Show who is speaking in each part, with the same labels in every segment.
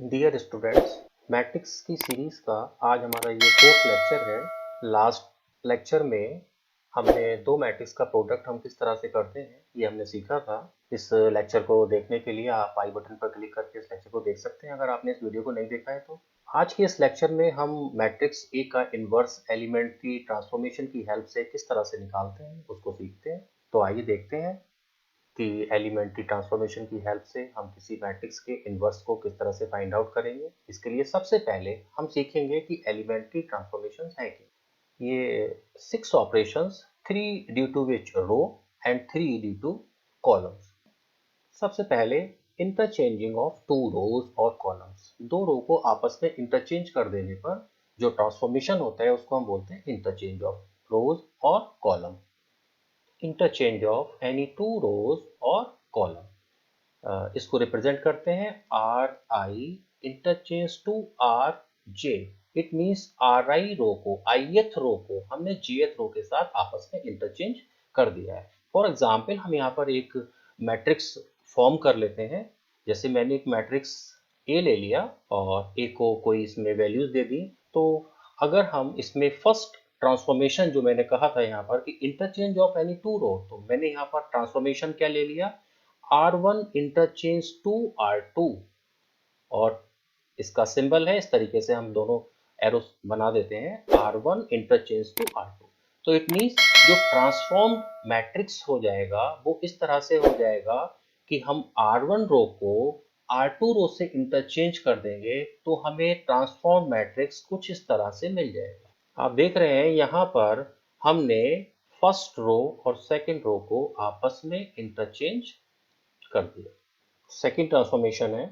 Speaker 1: Dear students, matrix की series का आज हमारा ये फोर्थ लेक्चर है। लास्ट लेक्चर में हमने दो मैट्रिक्स का प्रोडक्ट हम किस तरह से करते हैं ये हमने सीखा था। इस लेक्चर को देखने के लिए आप आई बटन पर क्लिक करके इस लेक्चर को देख सकते हैं अगर आपने इस वीडियो को नहीं देखा है तो। आज के इस लेक्चर में हम मैट्रिक्स ए का इन्वर्स एलिमेंट की ट्रांसफॉर्मेशन की हेल्प से किस तरह से निकालते हैं उसको सीखते हैं। तो आइए देखते हैं कि एलिमेंट्री ट्रांसफॉर्मेशन की हेल्प से हम किसी मैट्रिक्स के इन्वर्स को किस तरह से फाइंड आउट करेंगे। इसके लिए सबसे पहले हम सीखेंगे कि एलिमेंट्री ट्रांसफॉर्मेशन है क्या। ये 6 operations, 3 due to which row and 3 due to columns. सबसे पहले इंटरचेंजिंग ऑफ टू रोज और कॉलम्स। दो रो को आपस में इंटरचेंज कर देने पर जो ट्रांसफॉर्मेशन होता है उसको हम बोलते हैं इंटरचेंज ऑफ रोज और column. Interchange of any two rows और कॉलम, इसको रिप्रेजेंट करते हैं R I interchange to R J. It means R I row को, आईएथ रो को हमने जेथ रो के साथ आपस में इंटरचेंज कर दिया है। फॉर एग्जाम्पल हम यहाँ पर एक मैट्रिक्स फॉर्म कर लेते हैं। जैसे मैंने एक मैट्रिक्स ए ले लिया और ए को कोई इसमें वैल्यूज दे दी। तो अगर हम इसमें फर्स्ट ट्रांसफॉर्मेशन जो मैंने कहा था यहाँ पर कि इंटरचेंज ऑफ एनी टू रो, तो मैंने यहाँ पर ट्रांसफॉर्मेशन क्या ले लिया, R1 इंटरचेंज टू R2। और इसका सिंबल है, इस तरीके से हम दोनों एरो बना देते हैं, R1 इंटरचेंज टू R2। तो इट मीन्स जो ट्रांसफॉर्म मैट्रिक्स हो जाएगा वो इस तरह से हो जाएगा कि हम R1 रो को R2 रो से इंटरचेंज कर देंगे तो हमें ट्रांसफॉर्म मैट्रिक्स कुछ इस तरह से मिल जाएगा। आप देख रहे हैं यहाँ पर हमने फर्स्ट रो और सेकंड रो को आपस में इंटरचेंज कर दिया। सेकंड ट्रांसफॉर्मेशन है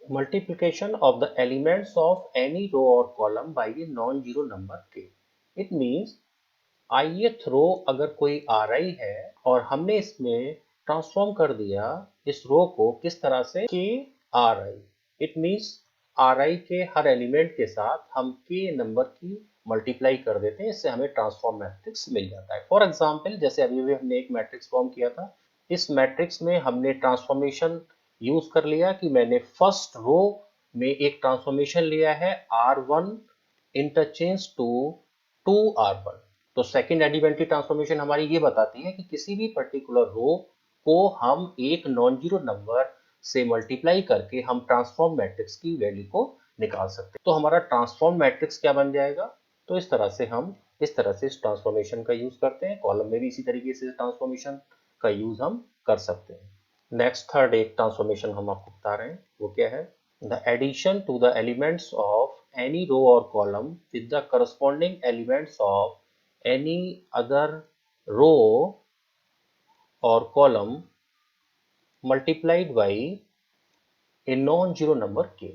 Speaker 1: multiplication of the elements of any row और column by a non zero number के। इट मींस ith रो अगर कोई ri है और हमने इसमें ट्रांसफॉर्म कर दिया इस रो को किस तरह से, के ri। इट मींस ri के हर एलिमेंट के साथ हम k नंबर की मल्टीप्लाई कर देते हैं, इससे हमें ट्रांसफॉर्म मैट्रिक्स मिल जाता है। फॉर एग्जांपल जैसे अभी भी हमने एक मैट्रिक्स फॉर्म किया था, इस मैट्रिक्स में हमने ट्रांसफॉर्मेशन यूज कर लिया कि मैंने फर्स्ट रो में एक ट्रांसफॉर्मेशन लिया है R1 इंटरचेंज टू 2R1। तो सेकंड एलिमेंट्री ट्रांसफॉर्मेशन हमारी ये बताती है कि किसी भी पर्टिकुलर रो को हम एक नॉन जीरो नंबर से मल्टीप्लाई करके हम ट्रांसफॉर्म मैट्रिक्स की वैल्यू को निकाल सकते हैं। तो हमारा ट्रांसफॉर्म मैट्रिक्स क्या बन जाएगा, तो इस तरह से हम इस ट्रांसफॉर्मेशन का यूज करते हैं। कॉलम में भी इसी तरीके से ट्रांसफॉर्मेशन का यूज हम कर सकते हैं। नेक्स्ट थर्ड एक ट्रांसफॉर्मेशन हम आपको बता रहे हैं, वो क्या है, the addition to the elements of any row or column with the corresponding elements of any other row or column multiplied by a non-zero number k।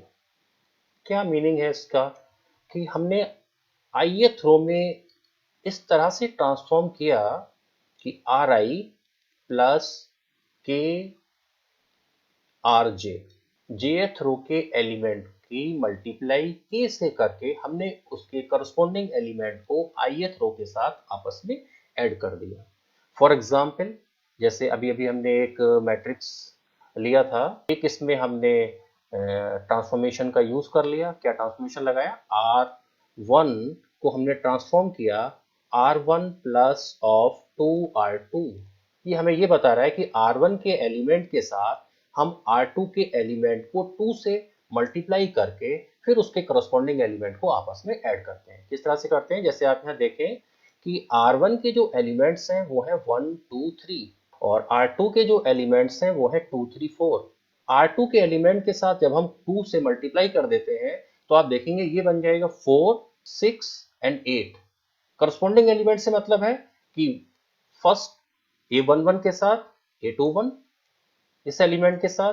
Speaker 1: क्या मीनिंग है इसका कि हमने ith रो में इस तरह से ट्रांसफॉर्म किया कि ri प्लस के आर जे, जेथ रो के एलिमेंट की मल्टीप्लाई के से करके हमने उसके करस्पॉन्डिंग एलिमेंट को ith रो के साथ आपस में ऐड कर दिया। फॉर एग्जाम्पल जैसे अभी अभी हमने एक मैट्रिक्स लिया था, एक इसमें हमने ट्रांसफॉर्मेशन का यूज कर लिया। क्या ट्रांसफॉर्मेशन लगाया, R1 को हमने ट्रांसफॉर्म किया R1 प्लस ऑफ 2R2। ये हमें ये बता रहा है कि R1 के एलिमेंट के साथ हम R2 के एलिमेंट को 2 से मल्टीप्लाई करके फिर उसके करस्पॉन्डिंग एलिमेंट को आपस में ऐड करते हैं। किस तरह से करते हैं, जैसे आप यहाँ देखें कि R1 के जो एलिमेंट्स हैं वो है 1 2 3 और R2 के जो एलिमेंट्स हैं वो है 2 3 4। R2 के एलिमेंट के साथ जब हम 2 से मल्टीप्लाई कर देते हैं तो आप देखेंगे ये बन जाएगा 4 6 एंड 8। करस्पॉन्डिंग एलिमेंट से मतलब है कि फर्स्ट A11 के साथ A21, इस एलिमेंट के साथ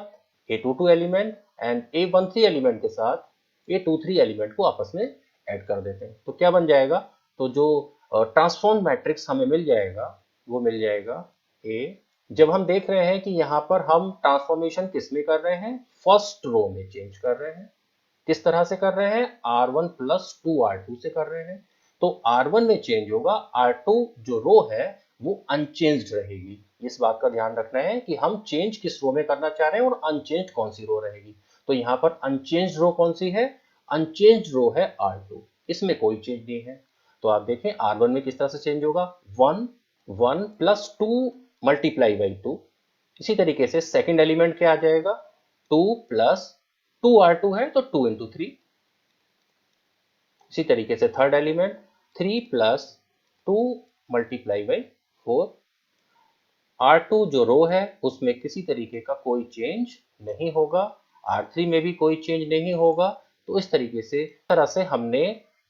Speaker 1: A22 element and A13 element के साथ A23 एलिमेंट को आपस में ऐड कर देते हैं। तो क्या बन जाएगा, तो जो ट्रांसफॉर्म मैट्रिक्स हमें मिल जाएगा वो मिल जाएगा A। जब हम देख रहे हैं कि यहाँ पर हम ट्रांसफॉर्मेशन किस में कर रहे हैं, फर्स्ट रो में चेंज कर रहे हैं। किस तरह से कर रहे हैं, R1 प्लस 2R2 से कर रहे हैं। तो R1 में चेंज होगा, R2 जो रो है वो अनचेंज्ड रहेगी। इस बात का ध्यान रखना है कि हम चेंज किस रो में करना चाह रहे हैं और अनचेंज्ड कौन सी रो रहेगी। तो यहाँ पर अनचेंज्ड रो कौन सी है? अनचेंज्ड रो है R2, इसमें कोई चेंज नहीं है। तो आप देखें R1 में किस तरह से चेंज होगा, 1 1 प्लस 2 मल्टीप्लाई बाई 2। इसी तरीके से सेकंड एलिमेंट क्या आ जाएगा, 2 प्लस 2R2 है तो 2 इंटू 3। इसी तरीके से third element 3 plus 2 multiply by 4। R2 जो रो है उसमें किसी तरीके का कोई चेंज नहीं होगा, R3 में भी कोई चेंज नहीं होगा। तो इस तरीके से हमने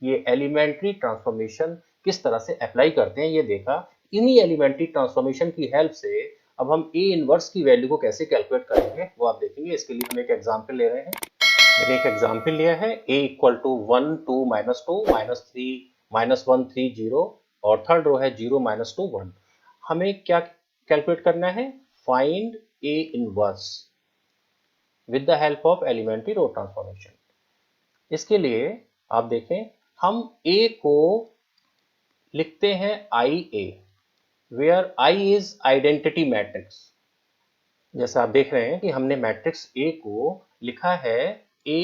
Speaker 1: ये एलिमेंट्री ट्रांसफॉर्मेशन किस तरह से अप्लाई करते हैं ये देखा। इन्हीं एलिमेंट्री ट्रांसफॉर्मेशन की हेल्प से अब हम A इनवर्स की वैल्यू को कैसे कैलकुलेट करेंगे वो आप देखेंगे। इसके लिए हम एक एग्जाम्पल ले रहे हैं। मैंने एक एग्जाम्पल लिया है A इक्वल टू 1 2 -2 -3 -1 3 0 और थर्ड रो है 0 -2 1। हमें क्या कैलकुलेट करना है, find A inverse with the help of elementary row transformation. इसके लिए आप देखें हम A को लिखते हैं IA, where I is identity matrix. जैसा आप देख रहे हैं कि हमने मैट्रिक्स A को लिखा है A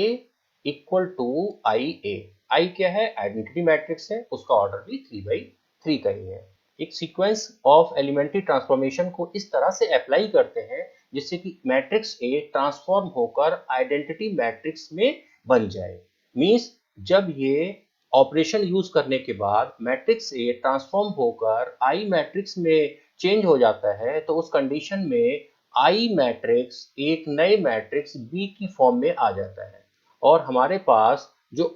Speaker 1: equal to IA। I क्या है, आइडेंटिटी मैट्रिक्स है, उसका ऑर्डर भी 3/3 का ही है। एक सीक्वेंस ऑफ एलिमेंट्री ट्रांसफॉर्मेशन को इस तरह से अप्लाई करते हैं जिससे कि मैट्रिक्स A ट्रांसफॉर्म होकर आइडेंटिटी मैट्रिक्स में बन जाए। मींस जब ये ऑपरेशन यूज करने के बाद मैट्रिक्स A ट्रांसफॉर्म होकर I मैट्रिक्स में चेंज हो जाता है तो उस कंडीशन में I मैट्रिक्स एक नए मैट्रिक्स B की फॉर्म में आ जाता है और हमारे पास जो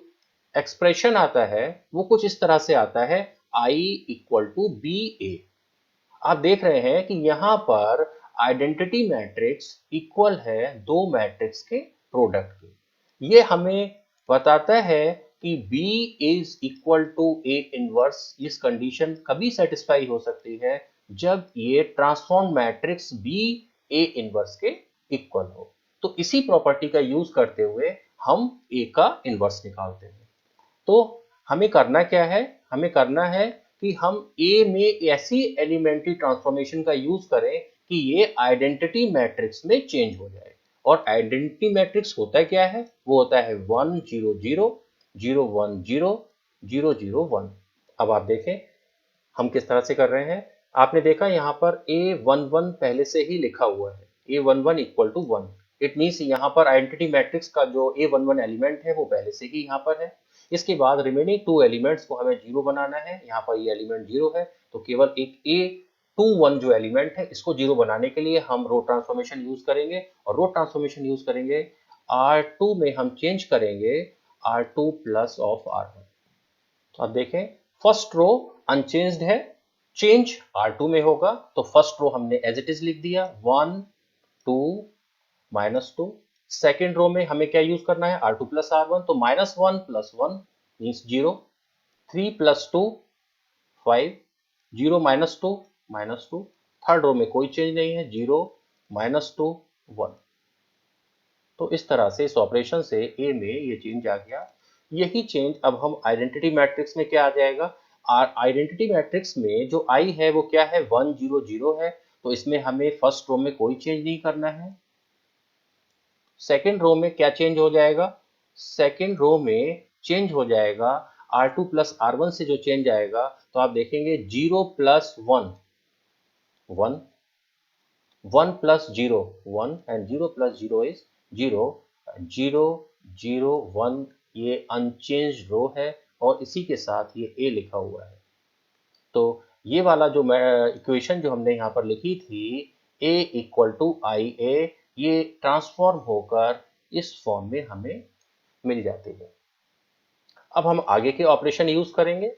Speaker 1: एक्सप्रेशन आता है वो कुछ इस तरह से आता है I इक्वल टू BA। आप देख रहे हैं कि यहाँ पर आइडेंटिटी मैट्रिक्स इक्वल है दो मैट्रिक्स के प्रोडक्ट के। ये हमें बताता है कि B is equal to A inverse. इस कंडीशन कभी सेटिस्फाई हो सकती है जब ये transform matrix B A inverse के इक्वल हो। तो इसी प्रॉपर्टी का यूज करते हुए हम A का इनवर्स निकालते हैं। तो हमें करना क्या है, हमें करना है कि हम A में ऐसी एलिमेंट्री ट्रांसफॉर्मेशन का यूज करें कि ये आइडेंटिटी मैट्रिक्स में चेंज हो जाए। और आइडेंटिटी मैट्रिक्स होता क्या है, वो होता है 1 0 0 0 1 0 0 0 1। अब आप देखें हम किस तरह से कर रहे हैं। आपने देखा यहाँ पर A11 पहले से ही लिखा हुआ है, A11 equal to 1। It means यहाँ पर आइडेंटिटी मैट्रिक्स का जो A11 एलिमेंट है वो पहले से ही यहाँ पर है। इसके बाद रिमेनिंग 2 एलिमेंट्स को हमें 0 बनाना है। यहाँ पर ये एलिमेंट 0 है तो केवल एक A21 जो एलिमेंट है इसको 0 बनाने के लिए हम रो ट्रांसफॉर्मेशन यूज करेंगे। और रो ट्रांसफॉर्मेशन यूज करेंगे R2 में हम चेंज करेंगे R2 प्लस ऑफ R1। तो आप देखें फर्स्ट रो अनचेंज्ड है, चेंज R2 में होगा तो फर्स्ट रो हमने एज इट इज लिख दिया 1 2 -2। सेकेंड रो में हमें क्या यूज करना है, R2 प्लस R1 तो -1 plus 1 means 0। 3 plus 2 5 0 -2 -2। Third row में कोई चेंज नहीं है, 0 -2 1। तो इस तरह से इस ऑपरेशन से A में ये चेंज आ गया। यही चेंज अब हम आइडेंटिटी मैट्रिक्स में क्या आ जाएगा, आइडेंटिटी मैट्रिक्स में जो I है वो क्या है 1 0 0 है तो इसमें हमें फर्स्ट रो में कोई चेंज नहीं करना है। सेकेंड रो में क्या चेंज हो जाएगा, सेकेंड रो में चेंज हो जाएगा R2 प्लस R1 से जो चेंज आएगा तो आप देखेंगे 0 plus 1 1 1 plus 0 1 and 0 plus 0 is 0 0 0 1। ये अनचेंज्ड रो है और इसी के साथ ये A लिखा हुआ है। तो ये वाला जो इक्वेशन जो हमने यहाँ पर लिखी थी A इक्वल टू IA, ये ट्रांसफॉर्म होकर इस फॉर्म में हमें मिल जाती है। अब हम आगे के ऑपरेशन यूज करेंगे।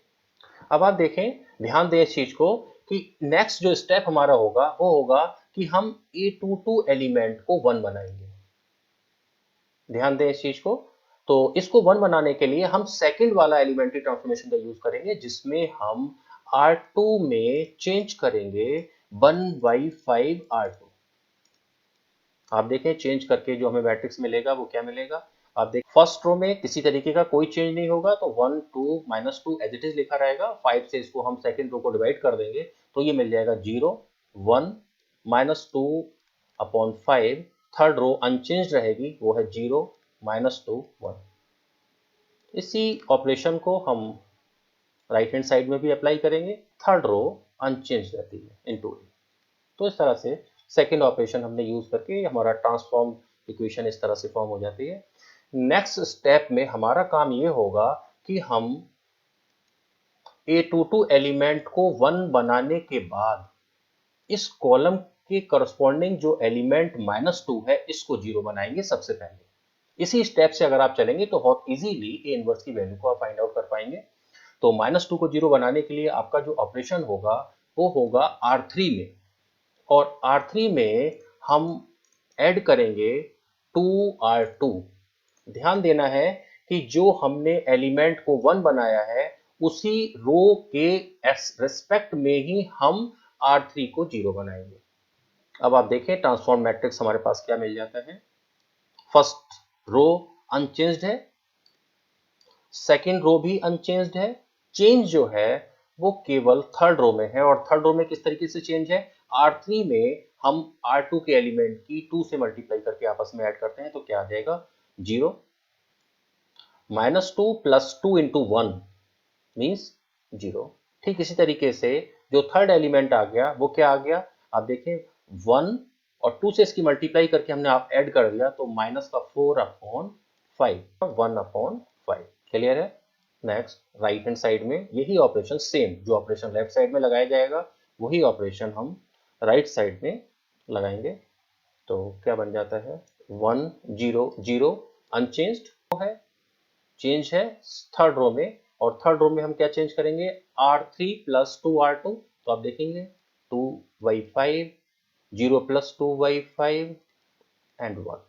Speaker 1: अब आप देखें, ध्यान दें इस चीज को कि नेक्स्ट जो स्टेप हमारा होगा वो होगा कि हम A22 एलिमेंट को 1 बनाएंगे। ध्यान दें इस चीज को। तो इसको 1 बनाने के लिए हम सेकंड वाला एलिमेंट्री ट्रांसफॉर्मेशन का यूज करेंगे जिसमें हम R2 में चेंज करेंगे 1/5 R2। आप देखें चेंज करके जो हमें मैट्रिक्स मिलेगा वो क्या मिलेगा। आप देख फर्स्ट रो में किसी तरीके का कोई चेंज नहीं होगा तो 1 2 -2 एज इट इज लिखा रहेगा। 5 से इसको हम सेकंड रो को डिवाइड कर देंगे तो ये मिल जाएगा 0 1 -2 अपॉन 5। थर्ड रो अनचेंज रहेगी वो है 0 -2 1। इसी ऑपरेशन को हम राइट हैंड साइड में भी अप्लाई करेंगे। थर्ड रो अनचेंज रहती है इनटू ए। तो इस तरह से सेकेंड ऑपरेशन हमने यूज करके हमारा ट्रांसफॉर्म इक्वेशन इस तरह से फॉर्म हो जाती है। नेक्स्ट स्टेप में हमारा काम ये होगा कि हम A22 एलिमेंट को 1 बनाने के बाद इस कॉलम के करस्पॉन्डिंग जो एलिमेंट -2 है इसको 0 बनाएंगे सबसे पहले। इसी स्टेप से अगर आप चलेंगे तो बहुत इजीली ए इनवर्स की वैल्यू को आप फाइंड आउट कर पाएंगे। तो -2 को 0 बनाने के लिए आपका जो ऑपरेशन होगा वो होगा R3 में, और R3 में हम ऐड करेंगे 2R2। ध्यान देना है कि जो हमने एलिमेंट को 1 बनाया है उसी रो के रेस्पेक्ट में ही हम R3 को 0 बनाएंगे। अब आप देखें ट्रांसफॉर्म मैट्रिक्स हमारे पास क्या मिल जाता है। फर्स्ट रो अनचेंज्ड है, सेकेंड रो भी अनचेंज्ड है। चेंज जो है वो केवल थर्ड रो में है, और थर्ड रो में किस तरीके से चेंज है, R3 में हम R2 के एलिमेंट की 2 से मल्टीप्लाई करके आपस में ऐड करते हैं तो क्या आ जाएगा 0। -2 + 2 × 1 मीन्स 0। ठीक इसी तरीके से जो थर्ड एलिमेंट आ गया वो क्या आ गया, आप देखें 1 और 2 से इसकी मल्टीप्लाई करके हमने आप ऐड कर दिया तो -4/5 1/5। क्लियर है। नेक्स्ट राइट हैंड साइड में यही ऑपरेशन सेम जो ऑपरेशन लेफ्ट साइड में लगाया जाएगा वही ऑपरेशन हम राइट साइड में लगाएंगे। तो क्या बन जाता है 1 0 0 अनचेंज्ड है, चेंज है थर्ड रो में, और थर्ड रो में हम क्या चेंज करेंगे R3 + 2R2। तो आप देखेंगे 2/5 0 + 2/5 एंड 1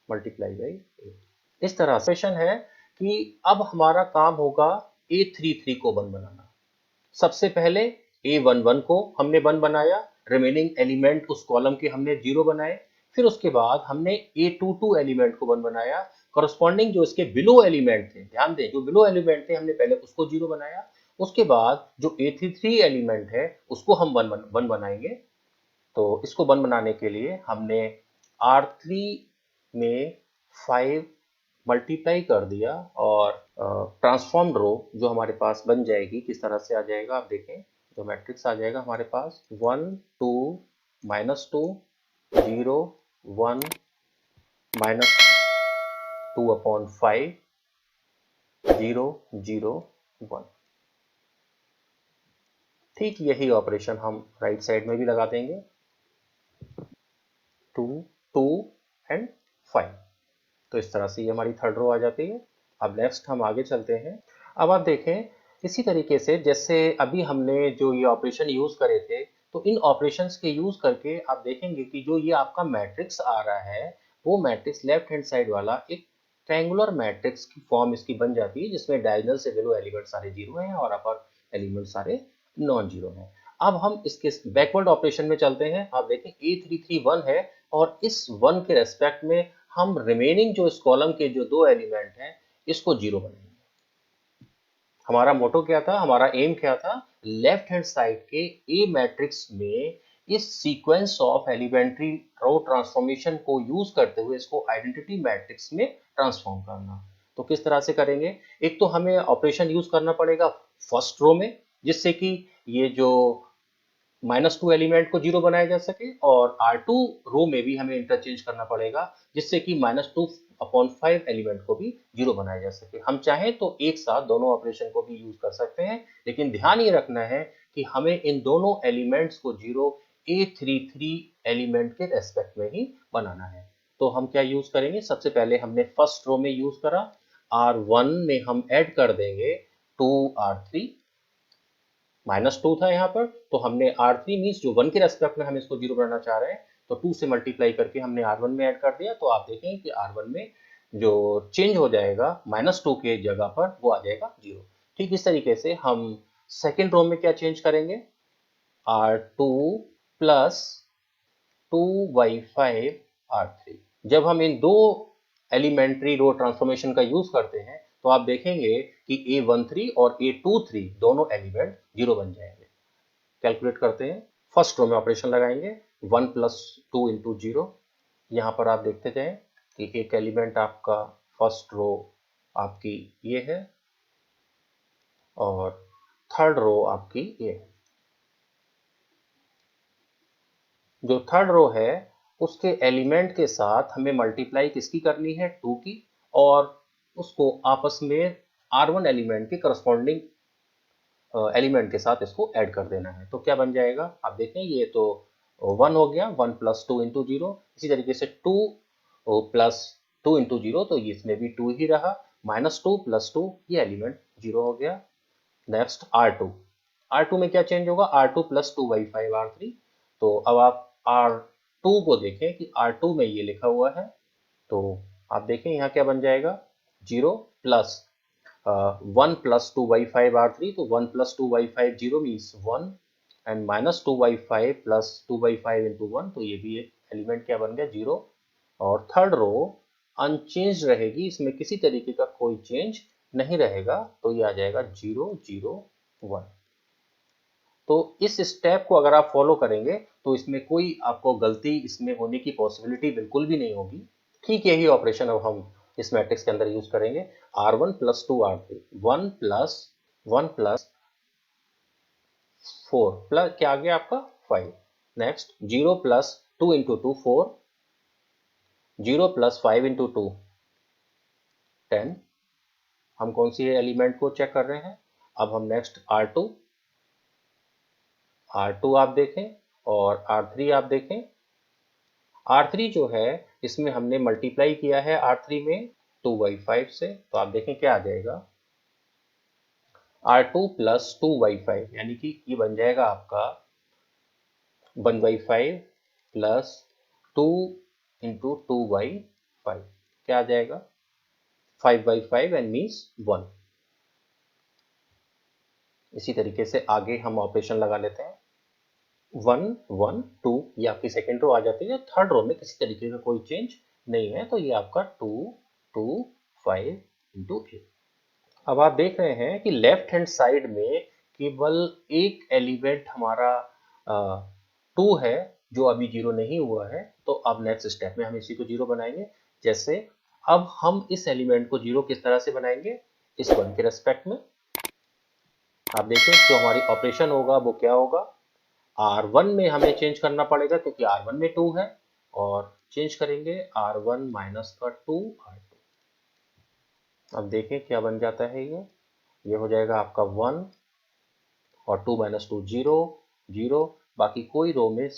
Speaker 1: मल्टीप्लाई बाई 8। इस तरह से ऑपरेशन है कि अब हमारा काम होगा A33 को 1 बनाना। सबसे पहले A11 को हमने 1 बनाया, रिमेनिंग एलिमेंट उस कॉलम के हमने 0 बनाए। फिर उसके बाद हमने A22 एलिमेंट को 1 बनाया, करस्पॉन्डिंग जो इसके बिलो एलिमेंट थे, ध्यान दें जो बिलो एलिमेंट थे हमने पहले उसको 0 बनाया। उसके बाद जो A33 एलिमेंट है उसको हम 1 बनाएंगे। तो इसको 1 बनाने के लिए हमने R3 में 5 मल्टीप्लाई कर दिया, और ट्रांसफॉर्म्ड रो जो हमारे पास बन जाएगी किस तरह से आ जाएगा आप देखें। जो मैट्रिक्स आ जाएगा हमारे पास 1 2 -2 0 1 -2/5 0 0 1। ठीक यही ऑपरेशन हम राइट साइड में भी लगा देंगे 2 2 एंड 5। तो इस तरह से ये हमारी थर्ड रो आ जाती है। अब नेक्स्ट हम आगे चलते हैं। अब आप देखें इसी तरीके से जैसे अभी हमने जो ये ऑपरेशन यूज करे थे, तो इन ऑपरेशंस के यूज करके आप देखेंगे कि जो ये आपका मैट्रिक्स आ रहा है वो मैट्रिक्स लेफ्ट हैंड साइड वाला एक ट्रायंगुलर मैट्रिक्स की फॉर्म इसकी बन जाती है, जिसमें डायगोनल से बिलो एलिमेंट सारे 0 हैं और अपर एलिमेंट सारे नॉन जीरो हैं। अब हम इसके बैकवर्ड ऑपरेशन में चलते हैं। आप देखें A33 1 है, और इस 1 के रेस्पेक्ट में हम रिमेनिंग जो इस कॉलम के जो 2 एलिमेंट हैं इसको 0 बनाएंगे। हमारा मोटो क्या था, हमारा एम क्या था, लेफ्ट हैंड साइड के ए मैट्रिक्स में इस sequence of elementary row transformation को यूज करते हुए इसको आइडेंटिटी मैट्रिक्स में ट्रांसफॉर्म करना। तो किस तरह से करेंगे, एक तो हमें ऑपरेशन यूज करना पड़ेगा फर्स्ट रो में, जिससे कि ये जो -2 एलिमेंट को 0 बनाया जा सके, और R2 रो में भी हमें इंटरचेंज करना पड़ेगा जिससे कि -2/5 एलिमेंट को भी 0 बनाया जा सके। हम चाहें तो एक साथ दोनों ऑपरेशन को भी यूज कर सकते हैं, लेकिन ध्यान ये रखना है कि हमें इन दोनों एलिमेंट्स को 0 A33 एलिमेंट के रेस्पेक्ट में ही बनाना है। तो हम क्या यूज करेंगे, सबसे पहले हमने फर्स्ट रो में यूज करा, R1 में हम ऐड कर देंगे 2R3, -2 था यहाँ पर, तो हमने R3 मीन्स जो 1 के रेस्पेक्ट में हम इसको 0 बनाना चाह रहे हैं तो 2 से मल्टीप्लाई करके हमने R1 में ऐड कर दिया। तो आप देखेंगे कि R1 में जो चेंज हो जाएगा -2 के जगह पर वो आ जाएगा 0। ठीक इस तरीके से हम सेकेंड रो में क्या चेंज करेंगे, R2 + 2/5 R3। जब हम इन दो एलिमेंट्री रो ट्रांसफॉर्मेशन का यूज करते हैं तो आप देखेंगे कि A13 और A23 दोनों एलिमेंट 0 बन जाएंगे। कैलकुलेट करते हैं, फर्स्ट रो में ऑपरेशन लगाएंगे 1 + 2 × 0। यहाँ पर आप देखते जाएं कि एक एलिमेंट आपका फर्स्ट रो आपकी ये है और थर्ड रो आपकी ये है। जो थर्ड रो है उसके एलिमेंट के साथ हमें मल्टीप्लाई किसकी करनी है, 2 की, और उसको आपस में R1 एलिमेंट के करस्पॉन्डिंग एलिमेंट के साथ इसको ऐड कर देना है। तो क्या बन जाएगा, आप देखें ये तो 1 हो गया, 1 प्लस 2 इंटू 0। इसी तरीके से 2 प्लस 2 इंटू 0, तो इसमें भी 2 ही रहा, माइनस 2 प्लस 2, ये एलिमेंट 0 हो गया। नेक्स्ट R2, R2 में क्या चेंज होगा, R2 प्लस 2/5 R3। तो अब आप R2 को देखें कि R2 में ये लिखा हुआ है, तो आप देखें यहाँ क्या बन जाएगा, 0 प्लस 1 प्लस 2/5 R3, तो 1 plus 2/5 0 means 1, and minus 2/5 plus 2/5 into 1, तो ये भी एक एलिमेंट क्या बन गया, 0। और थर्ड रो अनचेंज रहेगी, इसमें किसी तरीके का कोई चेंज नहीं रहेगा, तो ये आ जाएगा 0 0 1। तो इस स्टेप को अगर आप फॉलो करेंगे तो इसमें कोई आपको गलती इसमें होने की पॉसिबिलिटी बिल्कुल भी नहीं होगी। ठीक यही ऑपरेशन अब हम इस मैट्रिक्स के अंदर यूज करेंगे। R1 plus 2 R3, 1 plus 4 plus क्या आ गया आपका 5। Next 0 plus 2 into 2 4, 0 plus 5 into 2 10। हम कौन सी एलिमेंट को चेक कर रहे हैं, अब हम नेक्स्ट R2 आप देखें और R3 आप देखें। R3 जो है इसमें हमने मल्टीप्लाई किया है R3 में 2/5 से, तो आप देखें क्या आ जाएगा, R2 प्लस 2/5, यानी कि ये बन जाएगा आपका 1/5 प्लस 2 इंटू 2/5, क्या आ जाएगा 5/5 एंड मीन्स 1। इसी तरीके से आगे हम ऑपरेशन लगा लेते हैं, 1 1 2, ये आपकी सेकेंड रो आ जाती है। थर्ड रो में किसी तरीके का कोई चेंज नहीं है, तो ये आपका 2 2 5 इंटू 8। अब आप देख रहे हैं कि लेफ्ट हैंड साइड में केवल एक एलिमेंट हमारा 2 है जो अभी 0 नहीं हुआ है, तो अब नेक्स्ट स्टेप में हम इसी को 0 बनाएंगे। जैसे अब हम इस एलिमेंट को 0 किस तरह से बनाएंगे, इस 1 के रेस्पेक्ट में। आप देखें जो हमारी ऑपरेशन होगा वो क्या होगा, R1 में हमें चेंज करना पड़ेगा क्योंकि R1 में 2 है, और चेंज करेंगे R1 माइनस का 2 R2। अब देखें क्या बन जाता है, ये हो जाएगा आपका 1 और 2 माइनस 2 0 0, बाकी कोई रो में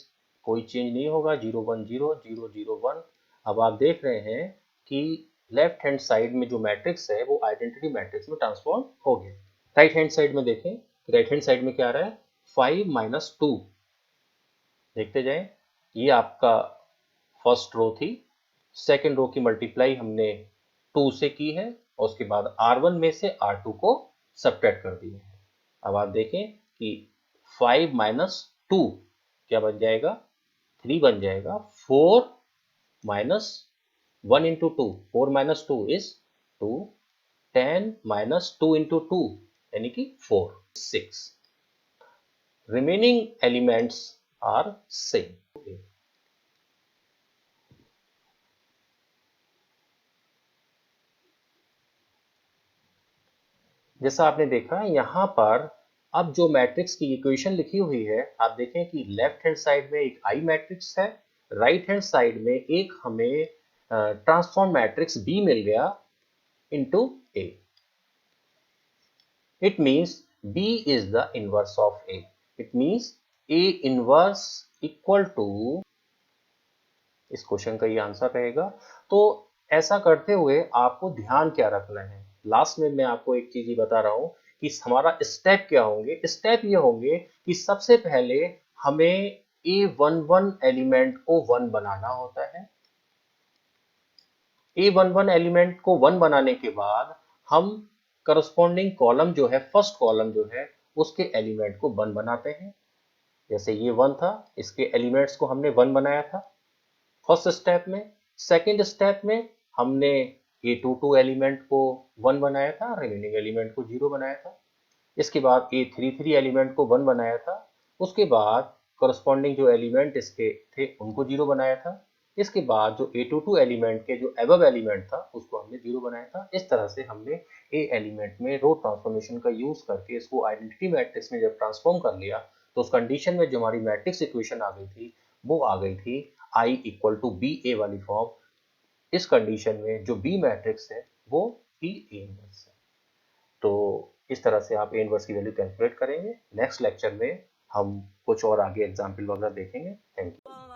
Speaker 1: कोई चेंज नहीं होगा, 0 1 0 0 0 1। अब आप देख रहे हैं कि लेफ्ट हैंड साइड में जो मैट्रिक्स है वो आइडेंटिटी मैट्रिक्स में ट्रांसफॉर्म हो गया। राइट हैंड साइड में देखें, राइट हैंड साइड में क्या आ रहा है, 5 माइनस 2। देखते जाएं, ये आपका फर्स्ट रो थी, सेकेंड रो की मल्टीप्लाई हमने 2 से की है, और उसके बाद R1 में से R2 को सब्ट्रैक्ट कर दिया है। अब आप देखें कि 5 माइनस 2 क्या बन जाएगा, 3 बन जाएगा। 4 minus 1 into 2, 4 minus 2 is 2, 10 minus 2 into 2 यानी कि 4 6। Remaining elements are same. जैसा आपने देखा यहाँ पर अब जो मैट्रिक्स की इक्वेशन लिखी हुई है, आप देखें कि लेफ्ट हैंड साइड में एक आई मैट्रिक्स है, राइट हैंड साइड में एक हमें ट्रांसफॉर्म मैट्रिक्स बी मिल गया into A. It means B is the inverse of A. It means A inverse equal to, इस क्वेश्चन का ये आंसर रहेगा। तो ऐसा करते हुए आपको ध्यान क्या रखना है, लास्ट में मैं आपको एक चीज बता रहा हूं कि हमारा स्टेप क्या होंगे। स्टेप ये होंगे कि सबसे पहले हमें A11 एलिमेंट को 1 बनाना होता है। A11 एलिमेंट को 1 बनाने के बाद हम करस्पॉन्डिंग कॉलम जो है, फर्स्ट कॉलम जो है, उसके एलिमेंट को 1 बनाते हैं। जैसे ये 1 था, इसके एलिमेंट्स को हमने 1 बनाया था फर्स्ट स्टेप में। सेकेंड स्टेप में हमने A22 एलिमेंट को 1 बनाया था, रिमेनिंग एलिमेंट को 0 बनाया था। इसके बाद A33 एलिमेंट को 1 बनाया था। उसके बाद करस्पॉन्डिंग जो एलिमेंट इसके थे उनको 0 बनाया था। इसके बाद जो A22 एलिमेंट के जो एबव एलिमेंट था उसको हमने 0 बनाया था। इस तरह से हमने A एलिमेंट में रो ट्रांसफॉर्मेशन का यूज करके इसको आइडेंटिटी मैट्रिक्स में जब ट्रांसफॉर्म कर लिया तो उस कंडीशन में जो हमारी मैट्रिक्स इक्वेशन आ गई थी वो आ गई थी I इक्वल टू बी ए वाली फॉर्म। इस कंडीशन में जो बी मैट्रिक्स है वो भी A इनवर्स है। तो इस तरह से आप A इनवर्स की वैल्यू कैलकुलेट करेंगे। नेक्स्ट लेक्चर में हम कुछ और आगे एग्जाम्पल वगैरह देखेंगे। Thank you.